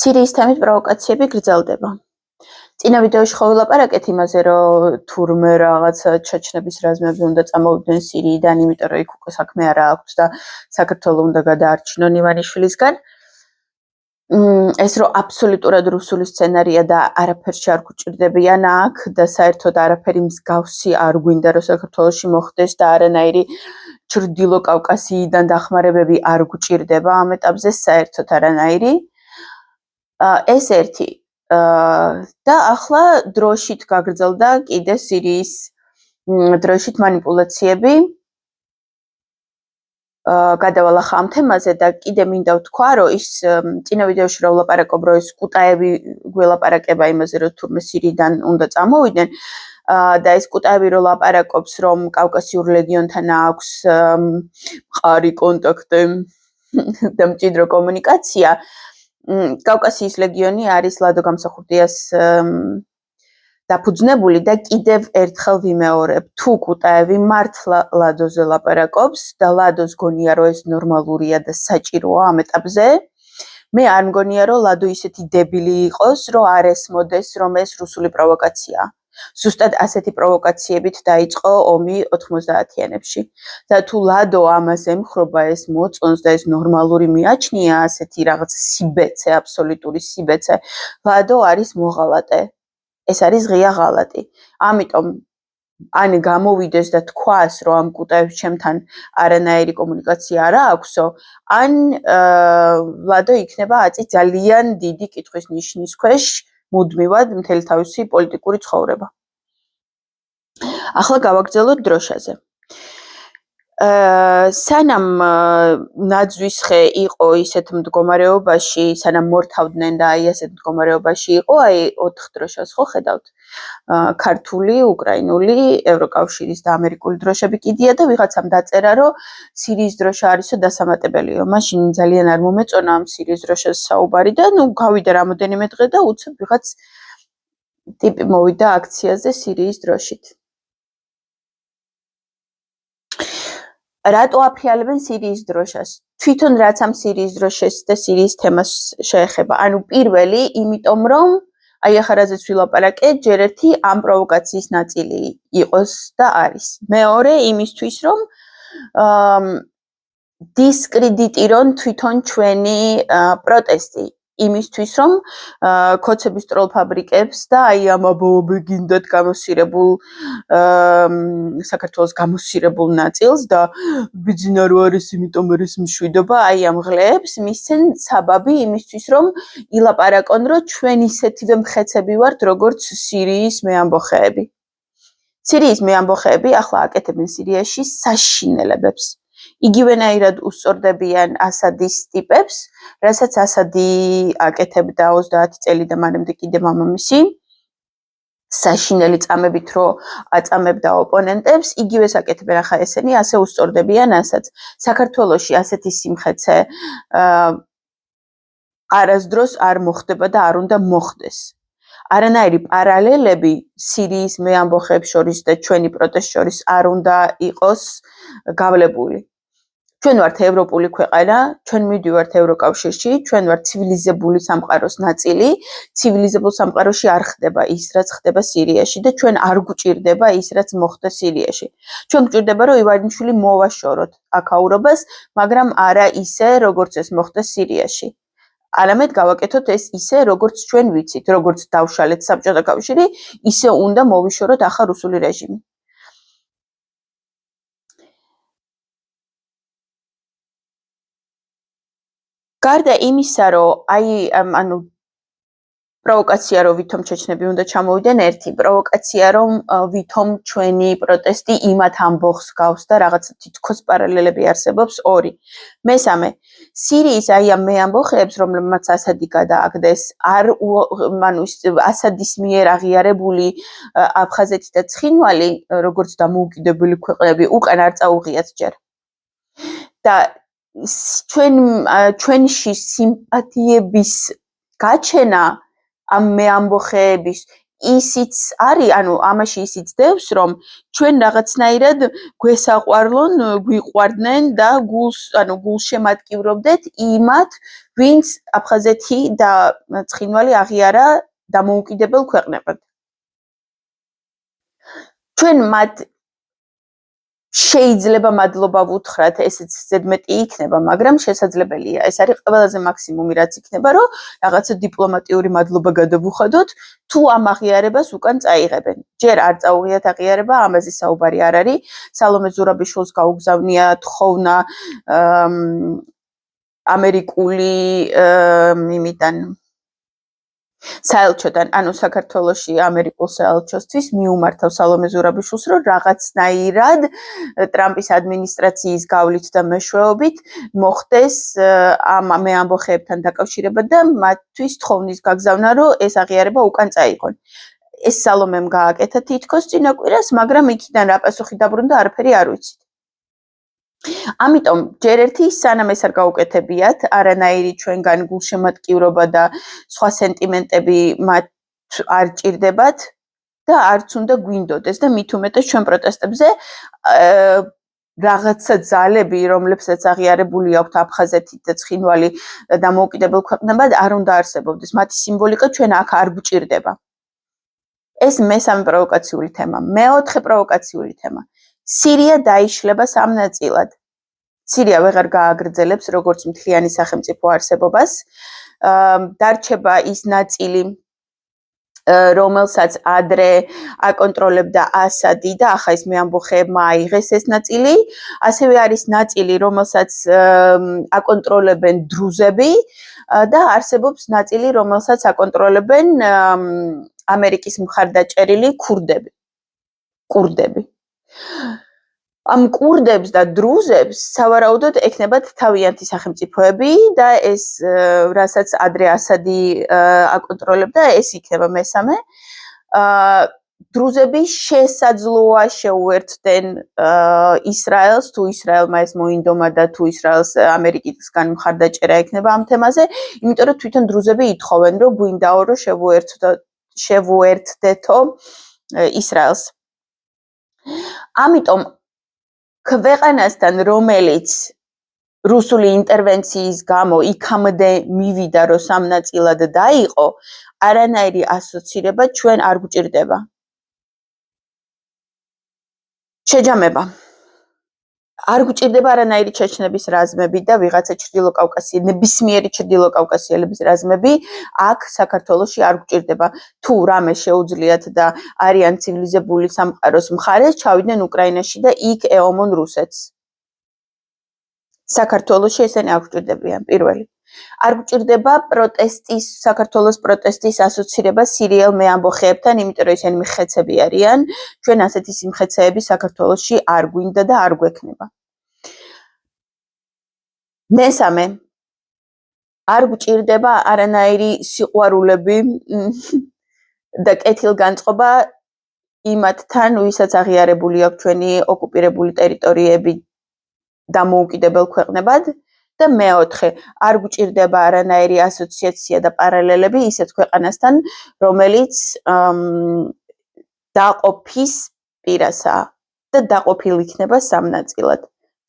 სირიის თემით პროვოკაციები გრძელდება. წინა ვიდეოში ხო ვილაპარაკეთ იმაზე, რომ თურმე რაღაცა ჩეჩნების რაზმები უნდა წამოვიდნენ სირიიდან, იმიტომ რომ იქ უკვე საქმე არა აქვს და საქართველოს უნდა გადაარჩინონ ივანიშვილისგან. ეს რომ აბსოლუტურად რუსული სცენარია და არაფერში არ გვჭირდებიან აქ და საერთოდ არაფერი მსგავსი არ გვინდა რომ საქართველოში მოხდეს და არანაირი ჩრდილო კავკასიიდან დახმარებები არ გვჭირდება ამ ეტაპზე საერთოდ არანაირი. ეს ერთი და ახლა დროშით გაგრძელდა კიდე სირიის დროშით манипуляციები. გადავალახა ამ თემაზე და კიდე მინდა ვთქვა, რომ ის წინა ვიდეოში რომ ვლაპარაკობ, რომ ეს კუტაევი გველაპარაკება იმაზე, რომ თურმე სირიიდან უნდა წამოვიდნენ და ეს კუტაევი რომ ლაპარაკობს, რომ კავკასიურ ლეგიონთან აქვს მყარი კონტაქტი და მჭიდრო კომუნიკაცია. კავკასიის ლეგიონი არის ლადო გამსახურდიას დაფუძნებული და კიდევ ერთხელ ვიმეორებ, თუ კუტაევი მართლა ლადოზე ლაპარაკობს და ლადოს გონია, რომ ეს ნორმალურია და საჭიროა ამ ეტაპზე, მე არ მგონია, რომ ლადო ისეთი დებილი იყოს, რომ არ ესმოდეს, რომ ეს რუსული პროვოკაციაა. ზუსტად ასეთი პროვოკაციებით დაიწყო ომი 90-იანებში. და თუ ლადო ამას ემხრობა, ეს მოწონს და ეს ნორმალური მიაჩნია ასეთი რაღაც სიბეცე, აბსოლუტური სიბეცე, ლადო არის მოღალატე. ეს არის ღია ღალატი. ამიტომ ან გამოვიდეს და თქვას, რომ ამ კუტაევს ჩემთან არანაირი კომუნიკაცია არ აქვსო, ან ლადო იქნება აწი ძალიან დიდი კითხვის ნიშნის ქვეშ მუდმივად მთელი თავისი პოლიტიკური ცხოვრება. ახლა გავაგრძელოთ დროშაზე. სანამ ნაძვის ხე იყო ისეთ მდგომარეობაში, სანამ მორთავდნენ და აი ასეთ მდგომარეობაში იყო, აი 4 დროშას ხო ხედავთ. ქართული, უკრაინული, ევროკავშირის და ამერიკული დროშები კიდია და ვიღაცამ დაწერა, რომ სირიის დროშა არისო დასამატებელიო. მაშინ ძალიან არ მომეწონა ამ სირიის დროშას საუბარი და გავიდა რამოდენიმე დღე და უცებ ვიღაც ტიპი მოვიდა აქციაზე სირიის დროშით. რატო აფრიალებენ სირიის დროშას? თვითონ რაც ამ სირიის დროშას და სირიის თემას შეეხება. ანუ პირველი, იმიტომ რომ აი ახლა რაზეც ვილაპარაკეთ, ჯერ ერთი ამ პროვოკაციის ნაწილი იყოს და არის. მეორე, იმისთვის რომ დისკრედიტირონ თვითონ ჩვენი პროტესტი. იმისთვის რომ ქოცების ტროლფაბრიკებს და აი ამ აბოები გინდათ გამოსირებულ საქართველოს გამოსირებულ ნაწილს და ბიძინა რო არის იმიტომ არის მშვიდობა აი ამ ღლებს მისცენ საბაბი იმისთვის რომ ილაპარაკონ რომ ჩვენ ისეთივე მხეცები ვართ როგორც სირიის მეამბოხეები. სირიის მეამბოხეები ახლა აკეთებენ სირიაში საშინელებებს. იგივენაირად უსწორდებიან ასადის ტიპებს, რასაც ასადი აკეთებდა 30 წელი და მანამდე კიდე მამამისი. საშინელი წამებით რო აწამებდა ოპონენტებს, იგივეს აკეთებენ ახლა ესენი, ასე უსწორდებიან ასაც. საქართველოში ასეთი სიმხეცე არასდროს არ მოხდება და არ უნდა მოხდეს. არანაირი პარალელები სირიის მეამბოხეებს შორის და ჩვენი პროტესტ შორის არ უნდა იყოს გავლებული. ჩვენ ვართ ევროპული ქვეყანა, ჩვენ მივდივართ ევროკავშირში, ჩვენ ვართ ცივილიზებული სამყაროს ნაწილი, ცივილიზებულ სამყაროში არ ხდება ის, რაც ხდება სირიაში და ჩვენ არ გვჭირდება ის, რაც მოხდა სირიაში. ჩვენ გვჭირდება, რომ ივანიშვილი მოვაშოროთ აქაურობას, მაგრამ არა ისე, როგორც ეს მოხდა სირიაში. არამედ გავაკეთოთ ეს ისე, როგორც ჩვენ ვიცით, როგორც დავშალეთ საბჭოთა კავშირი, ისე უნდა მოვიშოროთ ახლა რუსული რეჟიმი. გარდა იმისა, რომ აი ანუ პროვოკაცია რომ ვითომ ჩეჩნები უნდა ჩამოვიდნენ ერთი, პროვოკაცია რომ ვითომ ჩვენი პროტესტი იმათ ამბოხს გავს და რაღაცა თითქოს პარალელები არსებობს ორი. მესამე, სირიის აი ამ მეამბოხეებს, რომლებმაც ასადი გადააგდეს, ანუ ასადის მიერ აღიარებული აფხაზეთი და ცხინვალი, როგორც დამოუკიდებელი ქვეყნები, უკან არ წაუღიათ ჯერ. და ჩვენში სიმპათიების გაჩენა ამ მეამბოხეების ისიც არის, ანუ ამაში ისიც დევს, რომ ჩვენ რაღაცნაირად გვესაყვარლონ, გვიყვარდნენ და გულშემატკივრობდეთ იმათ, ვინც აფხაზეთი და ცხინვალი აღიარა დამოუკიდებელ ქვეყნებად. ჩვენ მათ შეიძლება მადლობა ვუთხრათ, ესეც ზედმეტი იქნება, მაგრამ შესაძლებელია. ეს არის ყველაზე მაქსიმუმი, რაც იქნება, რომ რაღაცა დიპლომატიური მადლობა გადავუხადოთ, თუ ამ აღიარებას უკან წაიღებენ. ჯერ არ წაუღიათ აღიარება, ამაზე საუბარი არ არის. სალომე ზურაბიშვილს გაუგზავნია თხოვნა ამერიკული იმიდან საელჩოდან, ანუ საქართველოში ამერიკულ საელჩოსთვის მიუმართავ სალომე ზურაბიშვილს, რომ რაღაცნაირად ტრამპის ადმინისტრაციის გავლით და მეშვეობით მოხდეს ამ ამბოხეებთან დაკავშირება და მათთვის თხოვნის გაგზავნა, რომ ეს აღიარება უკან წაიღონ. ეს სალომემ გააკეთა თითქოს წინა კვირას, მაგრამ იქიდან რა პასუხი დაბრუნდა, არაფერი არ ვიცით. ამიტომ ჯერ ერთი სანამ ეს არ გაუკეთებიათ, არანაირი ჩვენგან გულშემატკივრობა და სხვა სენტიმენტები მათ არ ჭირდებათ და არც უნდა გვინდოდეს და მით უმეტეს ჩვენ პროტესტებზე რაღაცა ძალები, რომლებსაც აღიარებული აქვთ აფხაზეთი და ცხინვალი დამოუკიდებელ ქვეყნებად, არ უნდა არსებობდეს. მათი სიმბოლიკა ჩვენ აქ არ გვჭირდება. ეს მესამე პროვოკაციული თემა. მეოთხე პროვოკაციული თემა. სირია დაიშლება სამ ნაწილად. სირია ვეღარ გააგრძელებს როგორც მთლიანი სახელმწიფო არსებობას. დარჩება ის ნაწილი, რომელსაც ადრე აკონტროლებდა ასადი და ახლა ის მეამბოხეებმა აიღეს ეს ნაწილი. ასევე არის ნაწილი, რომელსაც აკონტროლებენ დრუზები და არსებობს ნაწილი, რომელსაც აკონტროლებენ ამერიკის მხარდაჭერილი კურდები. ამ კურდებს და დრუზებს სავარაუდოდ ექნებათ თავიანთი სახელმწიფოები და ეს რასაც ადრე ასადი აკონტროლებდა, ეს იქნება მესამე. დრუზები შესაძლოა შეუერთდნენ ისრაელს, თუ ისრაელმა ეს მოინდომა და თუ ისრაელს ამერიკისგან მხარდაჭერა ექნება ამ თემაზე, იმიტომ რომ თვითონ დრუზები ითხოვენ, რომ გვინდაო, რომ შევუერთდეთო ისრაელს. ამიტომ ქვეყანასთან, რომელიც რუსული ინტერვენციის გამო იქამდე მივიდა, რომ სამ ნაწილად დაიყო, არანაირი ასოცირება ჩვენ არ გვჭირდება. შეჯამება. არ გვჭირდება არანაირი ჩეჩნების რაზმები და ვიღაცა ნებისმიერი ჩრდილოკავკასიელების რაზმები აქ საქართველოში არ გვჭირდება. თუ რამე შეუძლიათ და არიან ცივილიზებული სამყაროს მხარეს, ჩავიდნენ უკრაინაში და იქ ეომონ რუსეთს. საქართველოში ესენი არ გვჭირდებიან, პირველი. არ გვჭირდება საქართველოს პროტესტის ასოცირება სირიელ მეამბოხეებთან, იმიტომ რომ ესენი მხეცები არიან. ჩვენ ასეთი სიმხეცეები საქართველოში არ გვინდა და არ გვექნება. მესამე, არ გვჭირდება არანაირი სიყვარულები და კეთილგანწყობა იმათთან, ვისაც აღიარებული აქვს ჩვენი ოკუპირებული ტერიტორიები დამოუკიდებელ ქვეყნებად. და მეოთხე, არ გვჭირდება არანაირი ასოციაცია და პარალელები ისეთ ქვეყანასთან, რომელიც დაყოფის პირასაა და დაყოფილი იქნება სამ ნაწილად.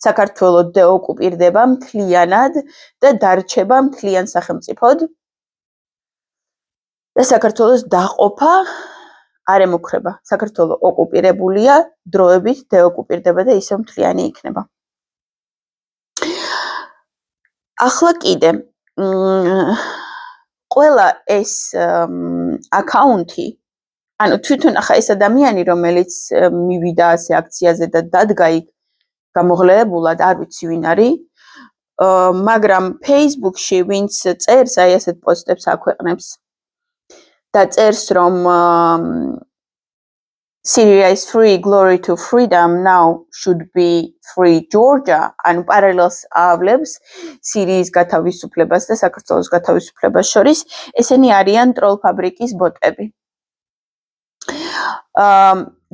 საქართველო დეოკუპირდება მთლიანად და დარჩება მთლიან სახელმწიფოდ და საქართველოს დაყოფა არ ემუქრება. საქართველო ოკუპირებულია, დროებით დეოკუპირდება და ისევ მთლიანი იქნება. ახლა კიდე ყველა ეს აკაუნტი, ანუ თვითონ ახლა ეს ადამიანი, რომელიც მივიდა ასე აქციაზე და დადგა იქ გამოღლეებულად, არ ვიცი ვინ არის, მაგრამ Facebook-ში ვინც წერს აი ასეთ პოსტებს აქვეყნებს და წერს, რომ Syria is free, glory to freedom, now should be free Georgia, ანუ პარალელს ავლებს სირიის გათავისუფლებას და საქართველოს გათავისუფლებას შორის, ესენი არიან ტროლ ფაბრიკის ბოტები.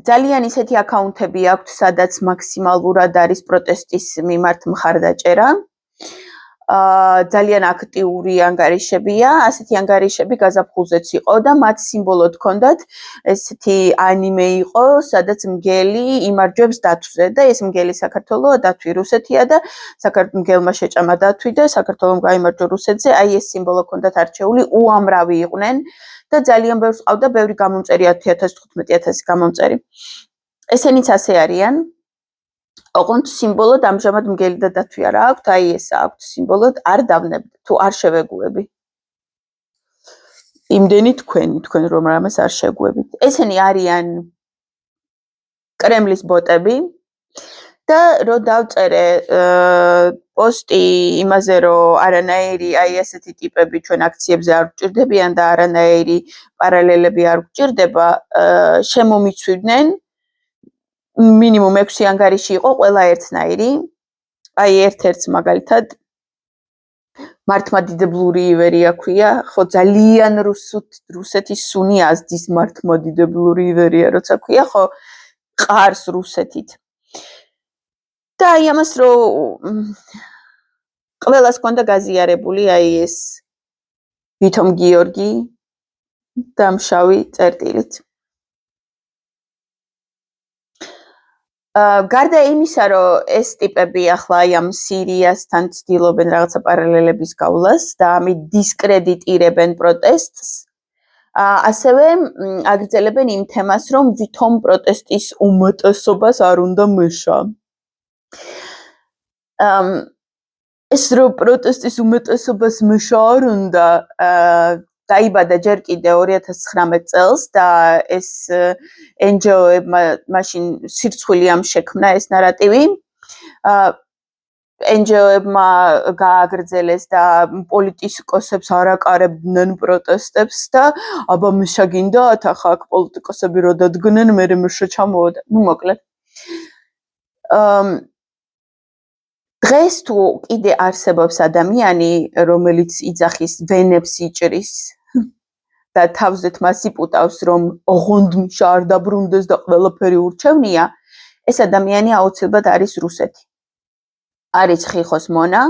ძალიან ისეთი აკაუნტები აქვთ, სადაც მაქსიმალურად არის პროტესტის მიმართ მხარდაჭერა. ძალიან აქტიური ანგარიშებია, ასეთი ანგარიშები გაზაფხულზეც იყო და მათ სიმბოლოდ ჰქონდათ ესეთი ანიმე იყო, სადაც მგელი იმარჯვებს დათვზე და ეს მგელი საქართველოა, დათვი რუსეთია და მგელმა შეჭამა დათვი და საქართველომ გაიმარჯვა რუსეთზე, აი ეს სიმბოლო ჰქონდათ არჩეული, უამრავი იყვნენ და ძალიან ბევრს ყავდა, ბევრი გამომწერი 10,000-15,000 გამომწერი. ესენიც ასე არიან. ოღონდ სიმბოლოდ ამჟამად მგელი და დათვი არა აქვთ, აი ეს აქვთ სიმბოლოდ, არ დავნებთ, თუ არ შევეგუები. იმდენი თქვენ რომ რამეს არ შეგუებით. ესენი არიან კრემლის ბოტები და რო დავწერე პოსტი იმაზე, რომ არანაირი აი ესეთი ტიპები ჩვენ აქციებზე არ გვჭირდებიან და არანაირი პარალელები არ გვჭირდება, შემომიცვიდნენ მინიმუმ 6 ანგარიში იყო ყველა ერთნაირი. აი ერთ-ერთს მაგალითად მართმადიდებლური ივერია ქვია, ხო ძალიან რუსეთის სუნი აზდის მართმადიდებლური ივერია, როცა ქვია, ხო ყარს რუსეთით. და აი ამას რომ ყველას ჰქონდა გაზიარებული აი ეს ვითომ გიორგი დამშავი წერტილით. გარდა იმისა, რომ ეს ტიპები ახლა აი ამ სირიასთან ცდილობენ რაღაცა პარალელების გავლას და ამით დისკრედიტირებენ პროტესტს, ასევე აგრძელებენ იმ თემას, რომ ვითომ პროტესტის უმეტესობას არ უნდა მეშა. ეს რომ პროტესტის უმეტესობას მეშა არ უნდა, დაიბადა ჯერ კიდე 2019 წელს და ეს NGO-ებმა მაშინ სირცხვილი ამ შექმნა ეს ნარატივი. NGO-ებმა გააგრძელეს და პოლიტიკოსებს არაკარებდნენ პროტესტებს და აბა მეშა გინდათ, ახლა აქ პოლიტიკოსები რო დადგნენ, მე მეშა ჩამოვადა. ნუ მოკლედ. დღეს თუ კიდე არსებობს ადამიანი, რომელიც იძახის ვენებს იჭრის და თავზეთ მას იპუტავს, რომ ოღონდ მიშა არ დაბრუნდეს და ყველაფერი ურჩევნია, ეს ადამიანი აუცილებლად არის რუსეთი. არის ხიხოს მონა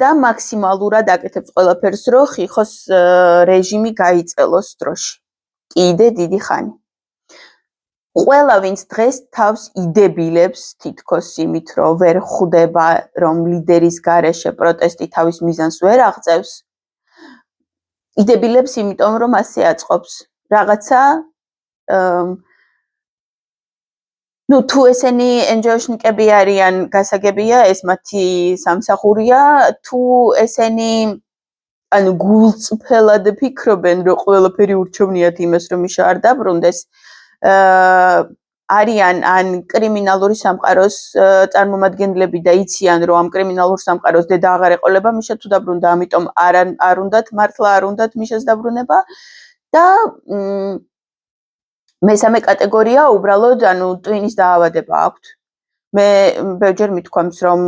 და მაქსიმალურად აკეთებს ყველაფერს, რომ ხიხოს რეჟიმი გაიწელოს დროში. კიდე დიდი ხანი. ყველა ვინც დღეს თავს იდებილებს თითქოს იმით, რომ ვერ ხვდება, რომ ლიდერის გარეშე პროტესტი თავის მიზანს ვერ აღწევს, იდებილებს იმიტომ, რომ ასე აწყობს რაღაცა თუ ესენი NGO-შნიკები არიან, გასაგებია, ეს მათი სამსახურია, თუ ესენი გულწრფელად ფიქრობენ, რომ ყველაფერი ურჩევნიათ იმას, რომ მიშა არ დაბრუნდეს, არიან ან კრიმინალური სამყაროს წარმომადგენლები და იციან, რომ ამ კრიმინალურ სამყაროს დედა აღარ ეყოლება მიშა თუ დაბრუნდა, ამიტომ არ უნდათ მართლა არ უნდათ მიშას დაბრუნება და მესამე კატეგორია უბრალოდ ტვინის დაავადება აქვთ. მე ბევრჯერ მithქვამს, რომ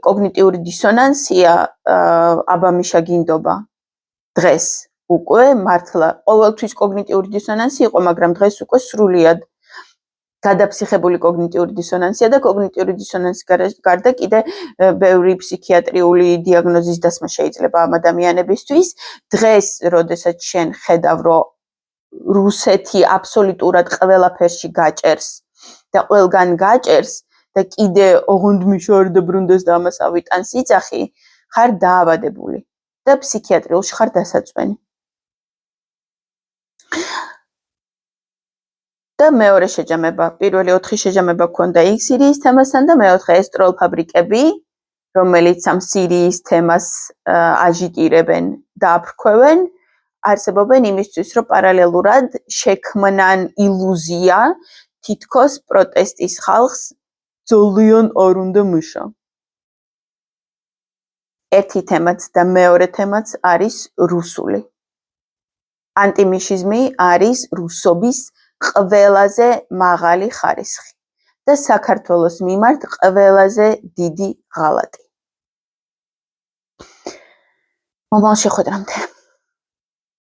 კოგნიტიური დისონანსია აბა მიშა გინდობა დღეს უკვე მართლა ყოველთვის კოგნიტიური დისონანსი იყო, მაგრამ დღეს უკვე სრულიად გადაფსიხებული კოგნიტიური დისონანსია და კოგნიტიური დისონანსის გარდა კიდე ბევრი ფსიქიატრიული დიაგნოზის დასმა შეიძლება ამ ადამიანებისთვის. დღეს, როდესაც შენ ხედავ, რომ რუსეთი აბსოლუტურად ყველაფერში გაჭერს და ყველგან გაჭერს და კიდე ოღონდ მიშა არ დაბრუნდეს და ამას ავიტანს იძახი, ხარ დაავადებული და ფსიქიატრიულში ხარ დასაწყენი. და მეორე შეჯამება, პირველი 4 შეჯამება გქონდა იქ სირიის თემასთან და მეოთხე ეს ტროლ ფაბრიკები, რომელიც ამ სირიის თემას აჟიტირებენ და აფრქვევენ, არსებობენ იმისთვის, რომ პარალელურად შექმნან ილუზია, თითქოს პროტესტის ხალხს ძალიან არ უნდა მიშა. ერთი თემაც და მეორე თემაც არის რუსული. ანტიმიშიზმი არის რუსობის ყველაზე მაღალი ხარისხი და საქართველოს მიმართ ყველაზე დიდი ღალატი. მომავალ შეხვედრამდე.